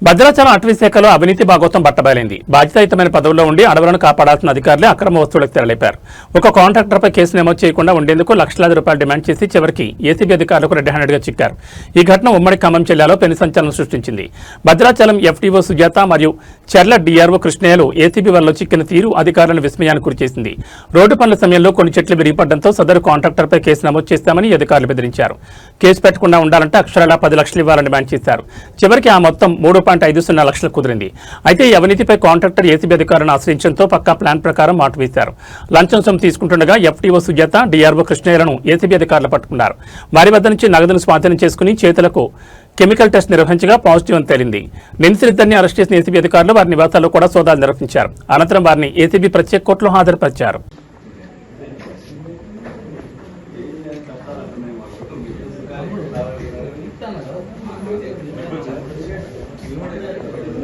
భద్రాచలం అటవీ శాఖలో అవినీతి భాగోతం బట్టబయలైంది. బాధ్యతాయుతమైన పదవుల్లో ఉండి అడవులను కాపాడాల్సిన అధికారులే అక్రమ వస్తువులకు తెరలేపారు. ఒక కాంట్రాక్టర్పై కేసు నమోదు చేయకుండా ఉండేందుకు లక్షలాది రూపాయలు డిమాండ్ చేసి చివరికి ఏసీబీ అధికారులకు రెడ్ హ్యాండెడ్గా చిక్కారు. ఈ ఘటన ఉమ్మడి ఖమ్మం జిల్లాలో పెను సంచలనం సృష్టించింది. భద్రాచలం ఎఫ్టీఓ సుజాత మరియు చెర్ల డీఆర్ఓ కృష్ణయ్యలు ఏసీబీ వల్ల చిక్కిన తీరు అధికారులను విస్మయానికి గురిచేసింది. రోడ్డు పనుల సమయంలో కొన్ని చెట్లు విరిగిపడడంతో సదరు కాంట్రాక్టర్పై కేసు నమోదు చేస్తామని అధికారులు బెదిరించారు. కేసు పెట్టకుండా ఉండాలంటే అక్షరాలా 10 లక్షలు ఇవ్వాలని డిమాండ్ చేశారు. చివరికి ఆ మొత్తం 3.50 లక్షలు కుదిరింది. అయితే ఈ అవినీతిపై కాంట్రాక్టర్ ఏసీబీ అధికారులను ఆశ్రయించడంతో పక్కా ప్లాన్ ప్రకారం మాటు వేశారు. లంచం సొమ్ము తీసుకుంటుండగా ఎఫ్టీఓ సుజాత, డీఆర్ఓ కృష్ణయ్యలను ఏసీబీ అధికారులు పట్టుకున్నారు. వారి వద్ద నుంచి నగదును స్వాధీనం చేసుకుని చేతులకు కెమికల్ టెస్ట్ నిర్వహించగా పాజిటివ్ అని తేలింది. నిందితులిద్దరిని అరెస్ట్ చేసిన ఏసీబీ అధికారులు వారి నివాసాల్లో కూడా సోదాలు నిర్వహించారు. అనంతరం వారిని ఏసీబీ ప్రత్యేక కోర్టులో హాజరుపరిచారు.